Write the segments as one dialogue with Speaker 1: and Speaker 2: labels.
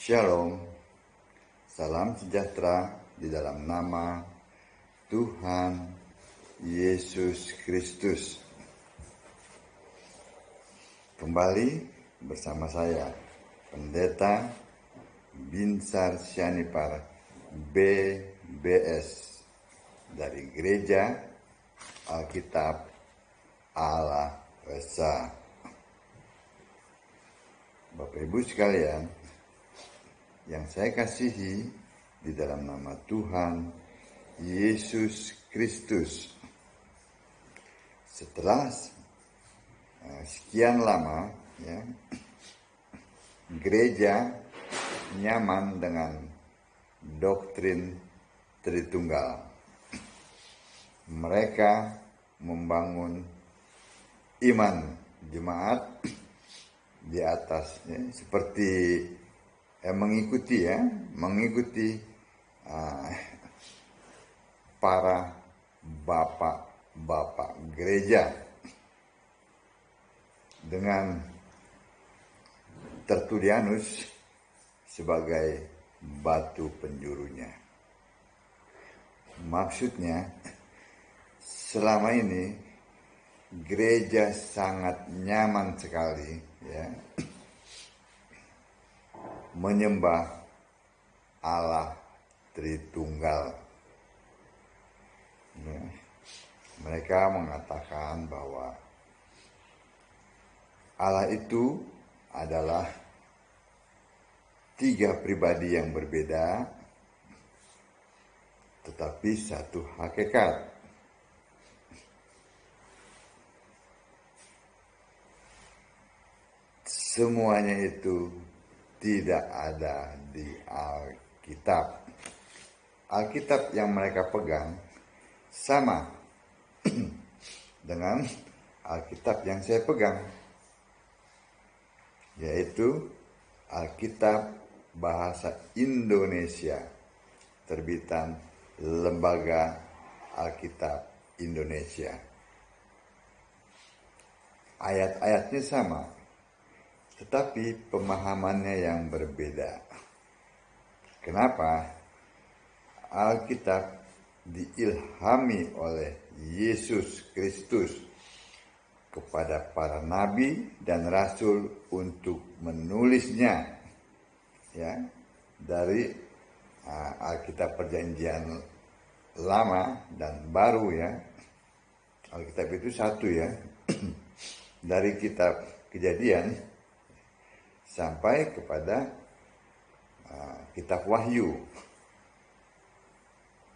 Speaker 1: Shalom, salam sejahtera di dalam nama Tuhan Yesus Kristus. Kembali bersama saya, Pendeta Binsar Sianipar BBS dari Gereja Alkitab Allah Esa. Bapak Ibu sekalian, yang saya kasihi di dalam nama Tuhan Yesus Kristus. Setelah sekian lama, gereja nyaman dengan doktrin Tritunggal. Mereka membangun iman jemaat di atasnya seperti mengikuti para bapak-bapak gereja dengan Tertullianus sebagai batu penjurunya. Maksudnya, selama ini gereja sangat nyaman sekali menyembah Allah Tritunggal. Mereka mengatakan bahwa Allah itu adalah 3 pribadi yang berbeda, tetapi satu hakikat. Semuanya itu tidak ada di Alkitab. Alkitab yang mereka pegang sama dengan Alkitab yang saya pegang, yaitu Alkitab Bahasa Indonesia, terbitan Lembaga Alkitab Indonesia. Ayat-ayatnya sama, tetapi pemahamannya yang berbeda. Kenapa? Alkitab diilhami oleh Yesus Kristus kepada para nabi dan rasul untuk menulisnya dari Alkitab Perjanjian Lama dan Baru Alkitab itu satu dari kitab Kejadian sampai kepada kitab Wahyu.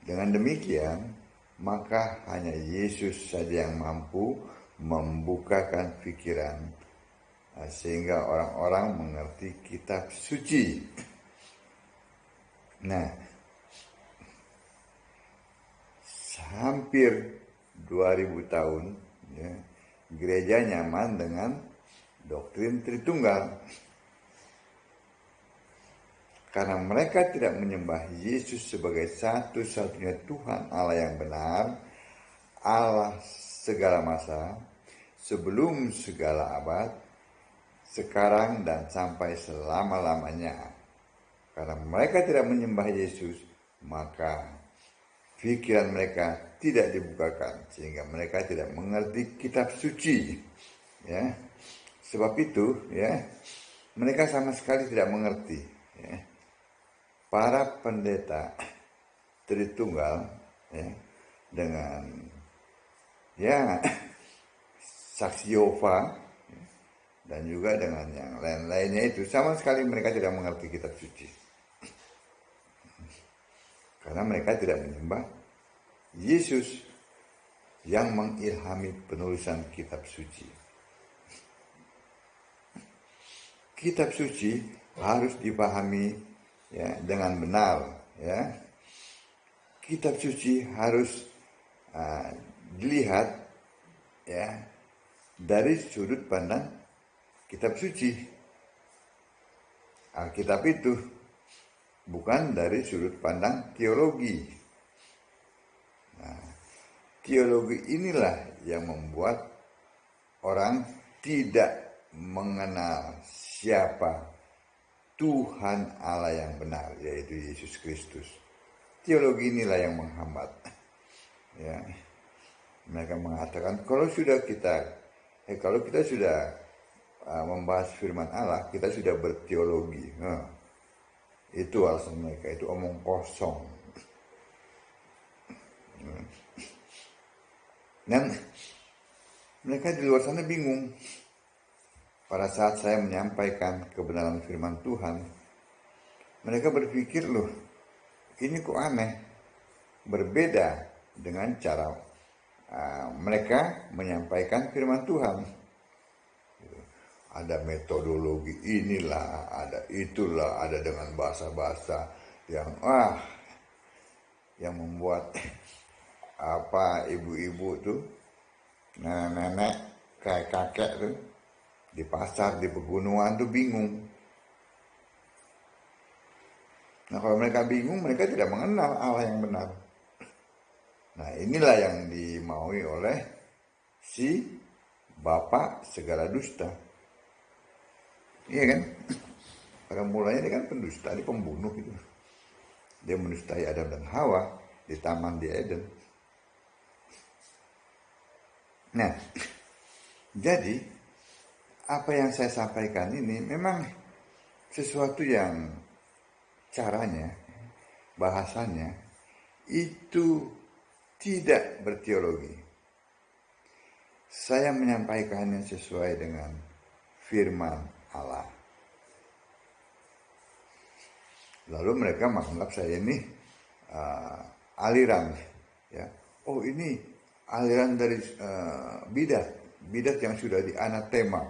Speaker 1: Dengan demikian, maka hanya Yesus saja yang mampu membukakan pikiran sehingga orang-orang mengerti kitab suci. Nah, hampir 2000 tahun gereja nyaman dengan doktrin Tritunggal. Karena mereka tidak menyembah Yesus sebagai satu-satunya Tuhan Allah yang benar, Allah segala masa, sebelum segala abad, sekarang dan sampai selama-lamanya. Karena mereka tidak menyembah Yesus, maka pikiran mereka tidak dibukakan, sehingga mereka tidak mengerti kitab suci. Sebab itu, mereka sama sekali tidak mengerti. Para pendeta Tritunggal dengan saksi Yehova dan juga dengan yang lain-lainnya itu sama sekali mereka tidak mengerti kitab suci. Karena mereka tidak menyembah Yesus yang mengilhami penulisan kitab suci. Kitab suci harus dipahami dengan benar. Kitab suci harus dilihat dari sudut pandang kitab suci. Alkitab itu bukan dari sudut pandang teologi. Teologi inilah yang membuat orang tidak mengenal siapa Tuhan Allah yang benar, yaitu Yesus Kristus. Teologi inilah yang menghambat. Ya, mereka mengatakan kalau kita sudah membahas firman Allah, kita sudah berteologi. Nah, itu alasan mereka, itu omong kosong. Dan mereka di luar sana bingung. Pada saat saya menyampaikan kebenaran firman Tuhan, mereka berpikir, loh, ini kok aneh, berbeda dengan cara mereka menyampaikan firman Tuhan. Ada metodologi inilah, ada itulah, ada dengan bahasa-bahasa yang membuat ibu-ibu tuh, nenek-nenek, kakek tuh di pasar, di pegunungan tuh bingung. Nah, kalau mereka bingung, mereka tidak mengenal Allah yang benar. Nah, inilah yang dimaui oleh si bapak segala dusta. Iya kan? Pada mulanya dia kan pendusta, dia pembunuh gitu. Dia mendustai Adam dan Hawa di taman di Eden. Nah, jadi apa yang saya sampaikan ini memang sesuatu yang caranya, bahasanya itu tidak berteologi. Saya menyampaikannya sesuai dengan firman Allah. Lalu mereka menganggap saya ini aliran, ya. Oh, ini aliran dari bidat yang sudah di anatema.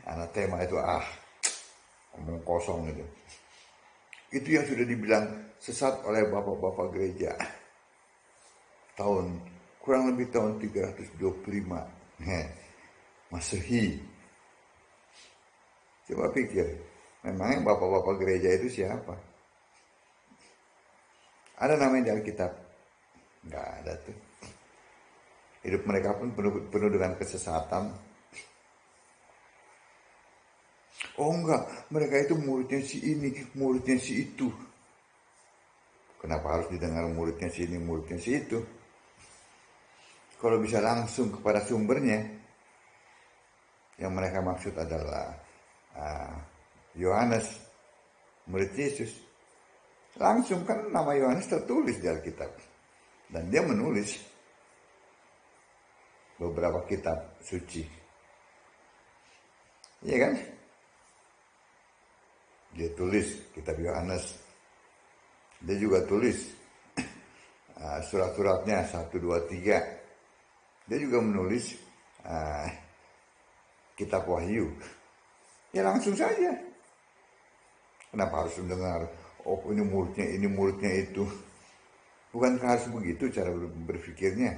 Speaker 1: Anatema itu omong kosong itu. Itu yang sudah dibilang sesat oleh bapak-bapak gereja kurang lebih tahun 325 Masehi. Coba pikir, memangnya bapak-bapak gereja itu siapa? Ada namanya di Alkitab? Nggak ada tuh. Hidup mereka pun penuh dengan kesesatan. Oh enggak, mereka itu muridnya si ini, muridnya si itu. Kenapa harus didengar muridnya si ini, muridnya si itu? Kalau bisa langsung kepada sumbernya, yang mereka maksud adalah Yohanes, murid Yesus. Langsung kan nama Yohanes tertulis di Alkitab. Dan dia menulis beberapa kitab suci. Iya kan? Dia tulis kitab Yohanes. Dia juga tulis surat-suratnya 1, 2, 3. Dia juga menulis kitab Wahyu. Ya langsung saja. Kenapa harus mendengar, oh ini muridnya itu. Bukankah harus begitu cara berpikirnya?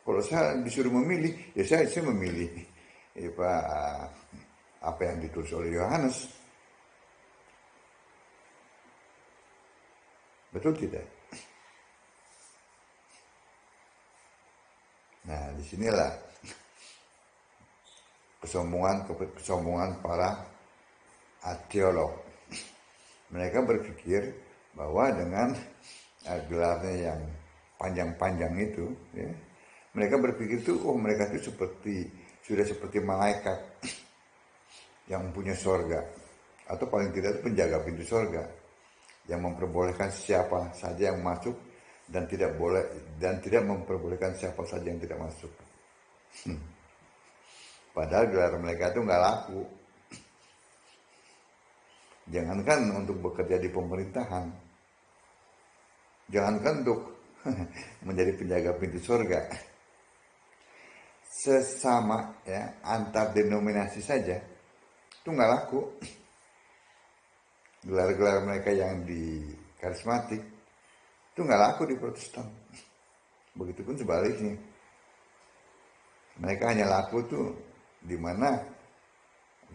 Speaker 1: Kalau saya disuruh memilih, ya saya memilih apa yang ditulis oleh Yohanes. Betul tidak? Nah, disinilah kesombongan para teolog. Mereka berpikir bahwa dengan gelarnya yang panjang-panjang itu, ya, mereka berpikir itu, mereka itu sudah seperti malaikat yang punya sorga, atau paling tidak itu penjaga pintu sorga, yang memperbolehkan siapa saja yang masuk dan tidak memperbolehkan siapa saja yang tidak masuk. Padahal gelar mereka itu nggak laku. Jangankan untuk bekerja di pemerintahan, jangankan untuk menjadi penjaga pintu surga, sesama ya antar denominasi saja itu nggak laku. Gelar-gelar mereka yang di karismatik itu nggak laku di Protestan. Begitupun sebaliknya, mereka hanya laku tuh di mana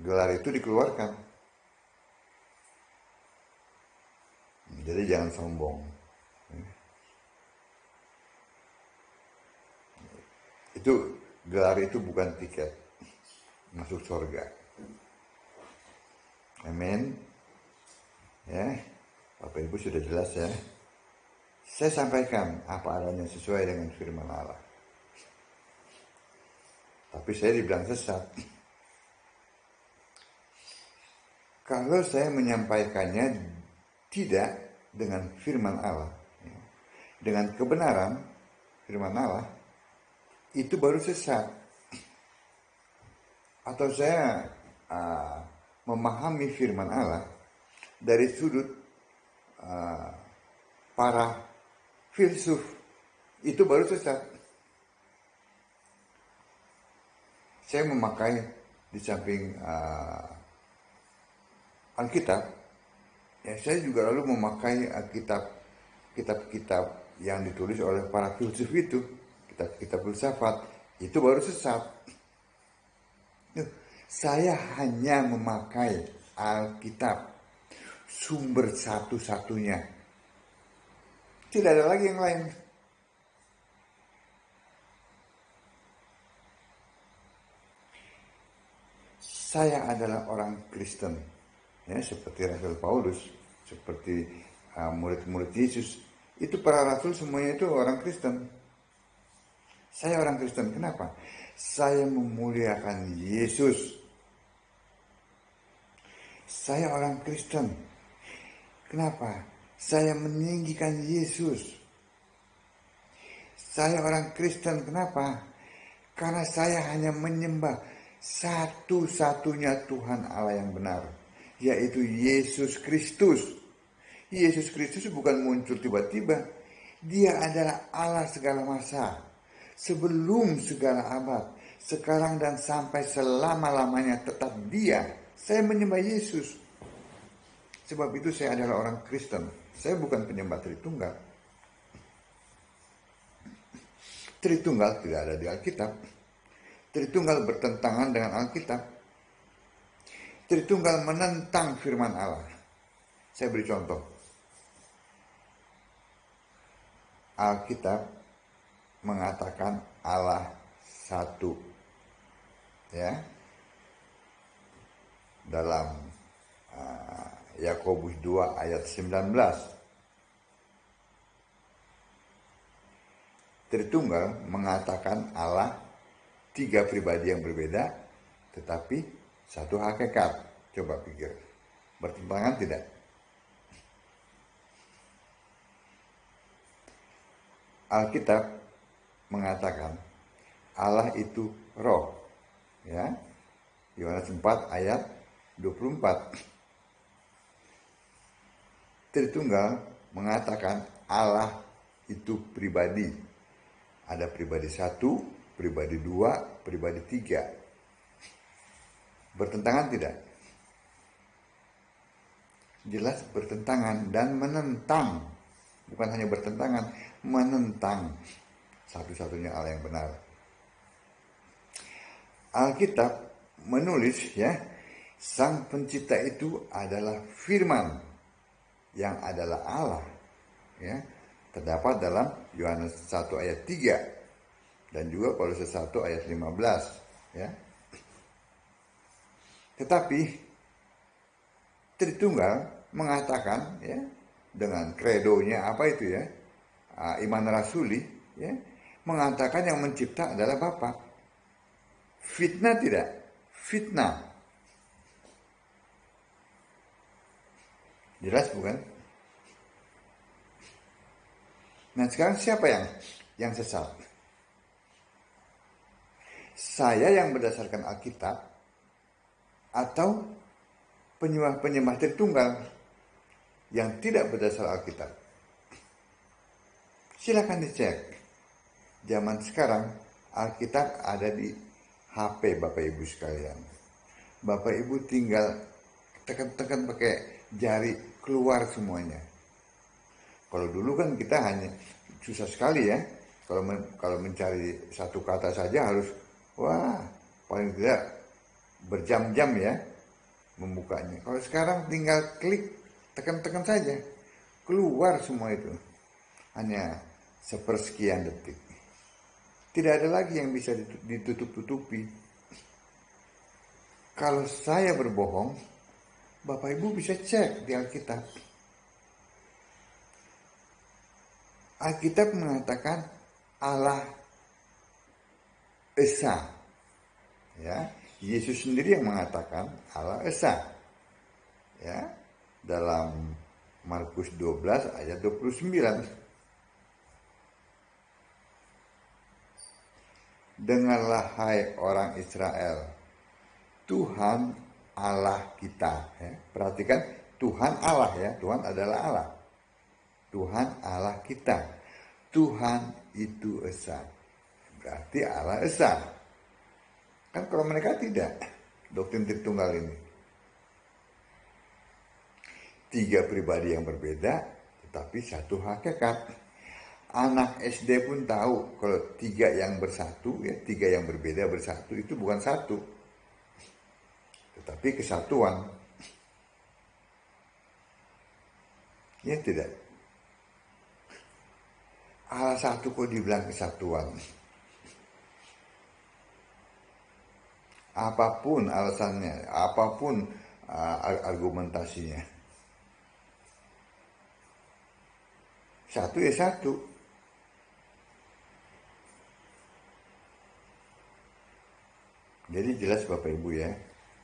Speaker 1: gelar itu dikeluarkan. Jadi jangan sombong. Itu gelar itu bukan tiket masuk surga. Amin. Ya, Bapak Ibu sudah jelas ya. Saya sampaikan apa adanya sesuai dengan firman Allah. Tapi saya dibilang sesat. Kalau saya menyampaikannya tidak dengan firman Allah, ya, dengan kebenaran firman Allah, itu baru sesat. Atau saya memahami firman Allah dari sudut para filsuf, itu baru sesat. Saya memakai di samping Alkitab, ya saya juga lalu memakai kitab-kitab yang ditulis oleh para filsuf itu, kitab-kitab filsafat, itu baru sesat. Saya hanya memakai Alkitab, sumber satu-satunya. Tidak ada lagi yang lain. Saya adalah orang Kristen, ya, seperti Rasul Paulus, seperti murid-murid Yesus. Itu para rasul semuanya itu orang Kristen. Saya orang Kristen, kenapa? Saya memuliakan Yesus. Saya orang Kristen. Kenapa? Saya meninggikan Yesus. Saya orang Kristen, kenapa? Karena saya hanya menyembah satu-satunya Tuhan Allah yang benar, yaitu Yesus Kristus. Yesus Kristus bukan muncul tiba-tiba. Dia adalah Allah segala masa, sebelum segala abad, sekarang dan sampai selama-lamanya tetap Dia. Saya menyembah Yesus. Sebab itu saya adalah orang Kristen. Saya bukan penyembah Tritunggal. Tritunggal tidak ada di Alkitab. Tritunggal bertentangan dengan Alkitab. Tritunggal menentang firman Allah. Saya beri contoh. Alkitab mengatakan Allah satu. Ya. Dalam Yakobus 2 ayat 19. Tritunggal mengatakan Allah tiga pribadi yang berbeda, tetapi satu hakikat. Coba pikir, bertentangan tidak? Alkitab mengatakan Allah itu roh, ya. Yohanes 4 ayat 24. Tritunggal mengatakan Allah itu pribadi. Ada pribadi satu, pribadi dua, pribadi tiga. Bertentangan tidak? Jelas bertentangan dan menentang. Bukan hanya bertentangan, menentang satu-satunya Allah yang benar. Alkitab menulis, ya, Sang Pencipta itu adalah firman yang adalah Allah, ya, terdapat dalam Yohanes 1 ayat 3 dan juga Kolose 1 ayat 15, ya. Tetapi Tritunggal mengatakan, ya, dengan kredonya apa itu, ya, iman rasuli, ya, mengatakan yang mencipta adalah Bapa. Fitnah tidak? Fitnah. Jelas bukan? Nah, sekarang siapa yang sesat? Saya yang berdasarkan Alkitab atau penyembah Tritunggal yang tidak berdasar Alkitab? Silakan dicek. Zaman sekarang Alkitab ada di HP Bapak Ibu sekalian. Bapak Ibu tinggal tekan-tekan pakai jari, keluar semuanya. Kalau dulu kan kita hanya susah sekali, ya. Kalau mencari satu kata saja harus, paling tidak berjam-jam, ya, membukanya. Kalau sekarang tinggal klik, tekan-tekan saja, keluar semua itu. Hanya sepersekian detik. Tidak ada lagi yang bisa ditutup-tutupi. Kalau saya berbohong, Bapak Ibu bisa cek di Alkitab. Alkitab mengatakan Allah Esa. Ya, Yesus sendiri yang mengatakan Allah Esa. Ya, dalam Markus 12 ayat 29. Dengarlah hai orang Israel, Tuhan Allah kita. Ya, perhatikan Tuhan Allah ya, Tuhan adalah Allah. Tuhan Allah kita. Tuhan itu Esa. Berarti Allah Esa. Kan kalau mereka tidak, doktrin Tritunggal ini. 3 pribadi yang berbeda, tetapi satu hakikat. Anak SD pun tahu kalau 3 yang bersatu, ya 3 yang berbeda bersatu itu bukan satu, tetapi kesatuan. Ya tidak. Allah satu kok dibilang kesatuan. Apapun alasannya, apapun argumentasinya, satu ya satu. Jadi jelas Bapak Ibu ya.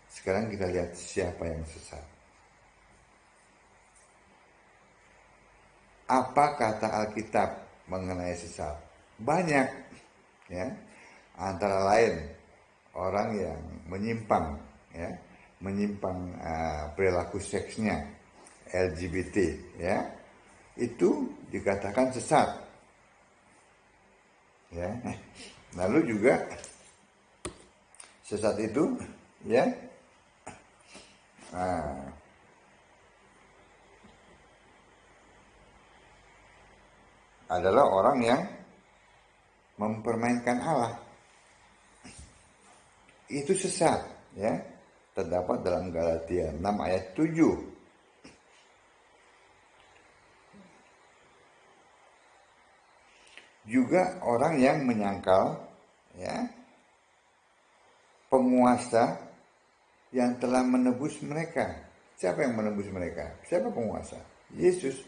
Speaker 1: Sekarang kita lihat siapa yang sesat. Apa kata Alkitab mengenai sesat? Banyak ya. Antara lain orang yang menyimpang ya, menyimpang perilaku seksnya, LGBT ya, itu dikatakan sesat ya. Lalu juga sesat itu ya adalah orang yang mempermainkan Allah. Itu sesat ya. Terdapat dalam Galatia 6 ayat 7. Juga orang yang menyangkal ya penguasa yang telah menebus mereka. Siapa yang menebus mereka? Siapa penguasa? Yesus.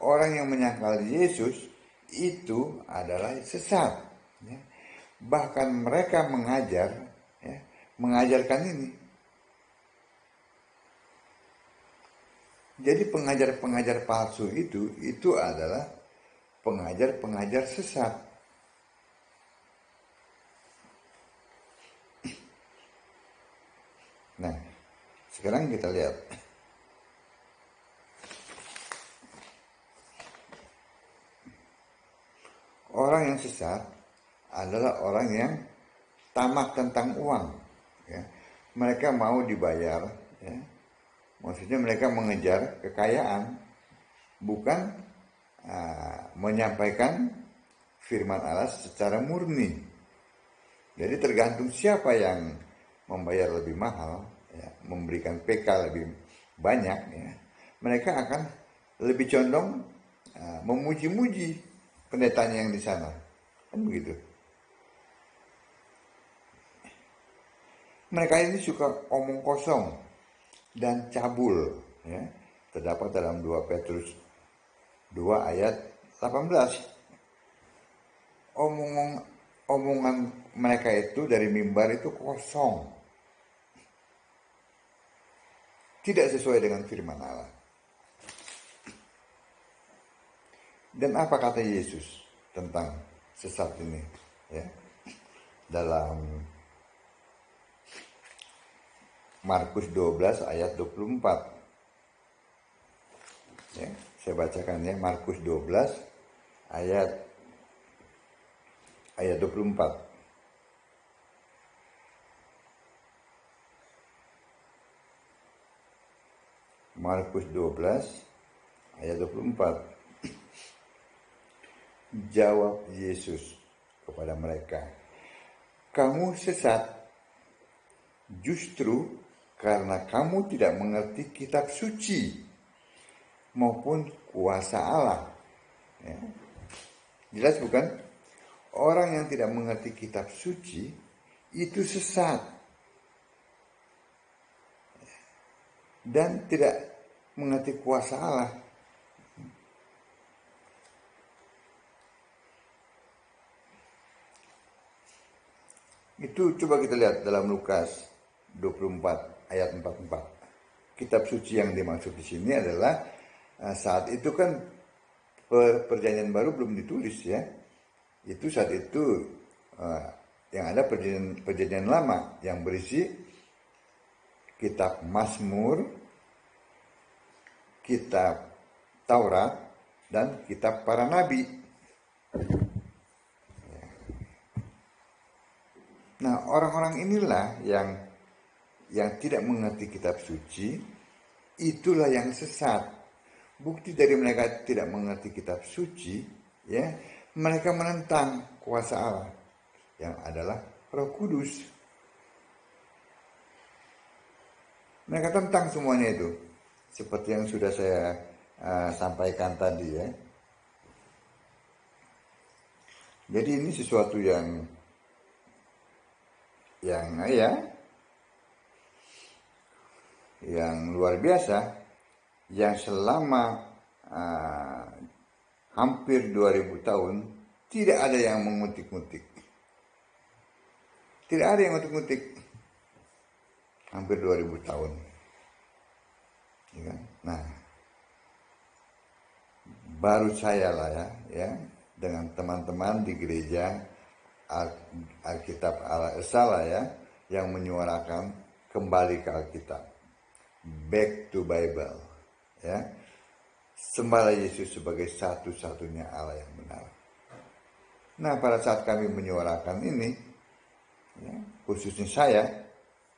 Speaker 1: Orang yang menyangkal Yesus itu adalah sesat ya. Bahkan mereka mengajarkan ini. Jadi pengajar-pengajar palsu itu adalah pengajar-pengajar sesat. Nah, sekarang kita lihat. Orang yang sesat adalah orang yang tamak tentang uang. Ya. Mereka mau dibayar. Ya. Maksudnya mereka mengejar kekayaan, bukan menyampaikan firman Allah secara murni. Jadi tergantung siapa yang membayar lebih mahal, ya, memberikan PK lebih banyak, ya, mereka akan lebih condong memuji-muji pendetanya yang di sana, kan begitu. Mereka ini suka omong kosong dan cabul, ya. Terdapat dalam 2 Petrus 2 ayat 18. Omongan mereka itu dari mimbar itu kosong, tidak sesuai dengan firman Allah. Dan apa kata Yesus tentang sesat ini? Ya, dalam Markus 12 ayat 24. Ya, saya bacakan ya, Markus 12 ayat 24. Markus 12 ayat 24. Jawab Yesus kepada mereka, "Kamu sesat justru karena kamu tidak mengerti kitab suci maupun kuasa Allah." Ya. Jelas bukan? Orang yang tidak mengerti kitab suci itu sesat. dan tidak mengerti kuasa Allah. Itu coba kita lihat dalam Lukas 24 ayat 44. Kitab suci yang dimaksud di sini adalah saat itu kan perjanjian baru belum ditulis ya. Itu saat itu yang ada perjanjian lama yang berisi kitab Mazmur, kitab Taurat, dan kitab para nabi. Nah, orang-orang inilah yang tidak mengerti kitab suci, itulah yang sesat. Bukti dari mereka tidak mengerti kitab suci, ya, mereka menentang kuasa Allah yang adalah Roh Kudus. Mereka tentang semuanya itu, seperti yang sudah saya sampaikan tadi ya. Jadi ini sesuatu yang luar biasa, yang selama hampir 2000 tahun tidak ada yang mengutik-ngutik. Tidak ada yang ngutik-ngutik. Hampir 2000 tahun. Ya, nah, baru saya lah ya dengan teman-teman di gereja Alkitab Allah Esa ya, yang menyuarakan kembali ke Alkitab, back to Bible ya, sembahlah Yesus sebagai satu-satunya Allah yang benar. Nah, pada saat kami menyuarakan ini ya, khususnya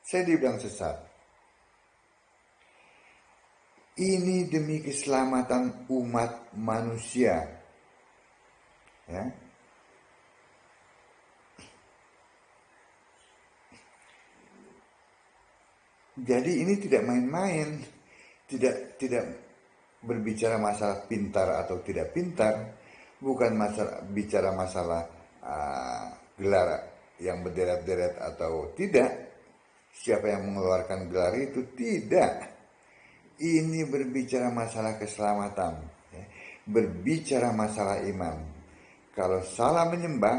Speaker 1: saya dibilang sesat. Ini demi keselamatan umat manusia ya. Jadi ini tidak main-main, tidak berbicara masalah pintar atau tidak pintar, bukan bicara masalah gelar yang berderet-deret atau tidak, siapa yang mengeluarkan gelar itu, tidak. Ini berbicara masalah keselamatan, ya. Berbicara masalah iman. Kalau salah menyembah,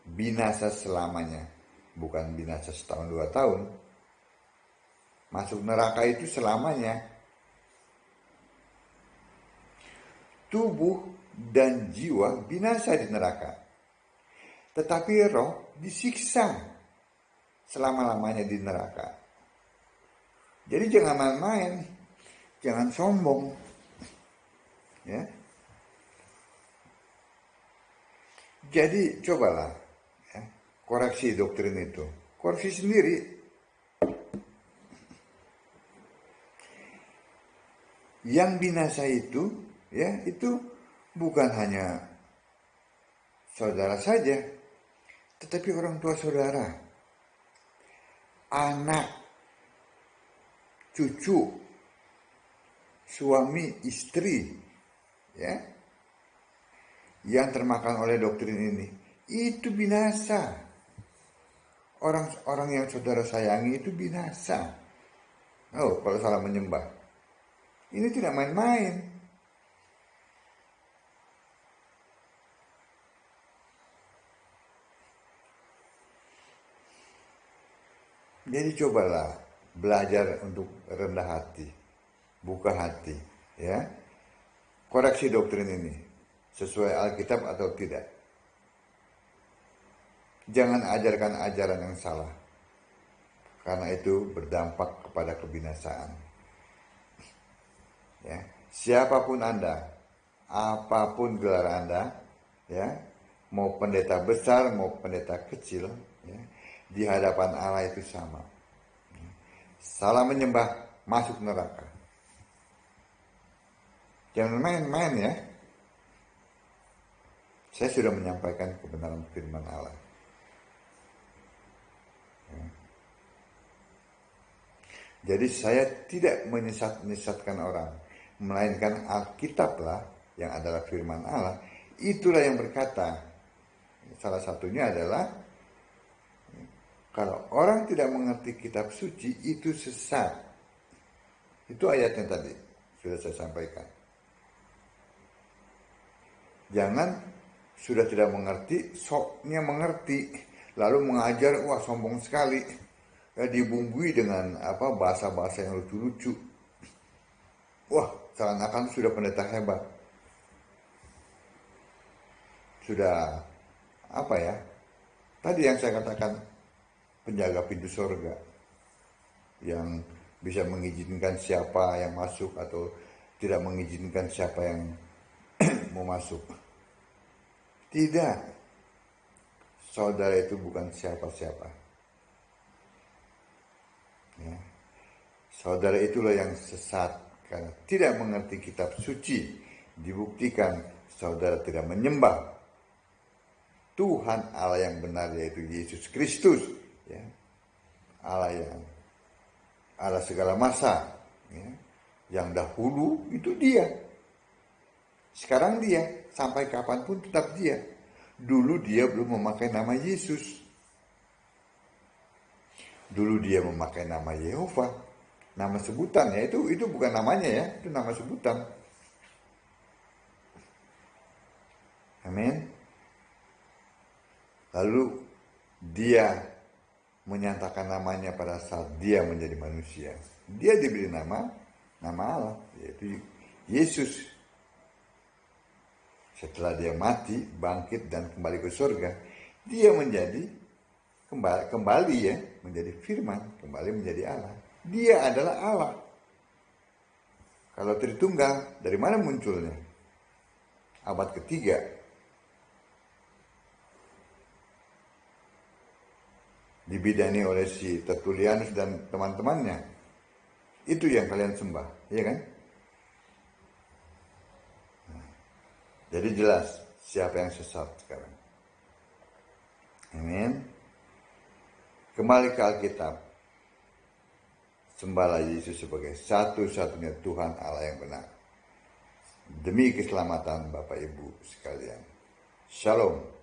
Speaker 1: binasa selamanya, bukan binasa setahun 2 tahun. Masuk neraka itu selamanya. Tubuh dan jiwa binasa di neraka, tetapi roh disiksa selama-lamanya di neraka. Jadi jangan main-main, jangan sombong ya. Jadi cobalah ya, koreksi doktrin itu, koreksi sendiri. Yang binasa itu ya, itu bukan hanya saudara saja, tetapi orang tua saudara, anak, cucu, suami, istri ya, yang termakan oleh doktrin ini, itu binasa. Orang-orang yang saudara sayangi itu binasa. Oh, kalau salah menyembah. Ini tidak main-main. Jadi cobalah belajar untuk rendah hati, buka hati, ya. Koreksi doktrin ini sesuai Alkitab atau tidak. Jangan ajarkan ajaran yang salah, karena itu berdampak kepada kebinasaan. Ya, siapapun Anda, apapun gelar Anda, ya, mau pendeta besar, mau pendeta kecil, ya, di hadapan Allah itu sama. Salah menyembah, masuk neraka. Jangan main-main ya. Saya sudah menyampaikan kebenaran firman Allah. Ya. Jadi saya tidak menyesatkan orang, melainkan Alkitablah yang adalah firman Allah, itulah yang berkata. Salah satunya adalah kalau orang tidak mengerti kitab suci itu sesat. Itu ayatnya tadi, sudah saya sampaikan. Jangan sudah tidak mengerti, soknya mengerti, lalu mengajar, wah sombong sekali. Dibumbui dengan bahasa-bahasa yang lucu-lucu. Wah, seakan-akan sudah pendeta hebat. Sudah tadi yang saya katakan, penjaga pintu surga yang bisa mengizinkan siapa yang masuk atau tidak mengizinkan siapa yang mau masuk. Tidak, saudara itu bukan siapa-siapa. Ya. Saudara itulah yang sesat karena tidak mengerti kitab suci. Dibuktikan saudara tidak menyembah Tuhan Allah yang benar, yaitu Yesus Kristus, ya. Allah segala masa, ya. Yang dahulu itu dia, sekarang dia, sampai kapanpun tetap dia. Dulu dia belum memakai nama Yesus, dulu dia memakai nama Yehova, nama sebutan, ya. Itu bukan namanya, ya, itu nama sebutan. Amin. Lalu dia menyatakan namanya pada saat dia menjadi manusia. Dia diberi nama Allah, yaitu Yesus. Setelah dia mati, bangkit dan kembali ke surga, dia menjadi kembali ya, menjadi firman, kembali menjadi Allah. Dia adalah Allah. Kalau Tritunggal, dari mana munculnya? Abad ketiga. Dibidani oleh si Tertullianus dan teman-temannya. Itu yang kalian sembah, ya kan? Jadi jelas siapa yang sesat sekarang. Amin. Kembali ke Alkitab. Sembahlah Yesus sebagai satu-satunya Tuhan Allah yang benar. Demi keselamatan Bapak Ibu sekalian. Shalom.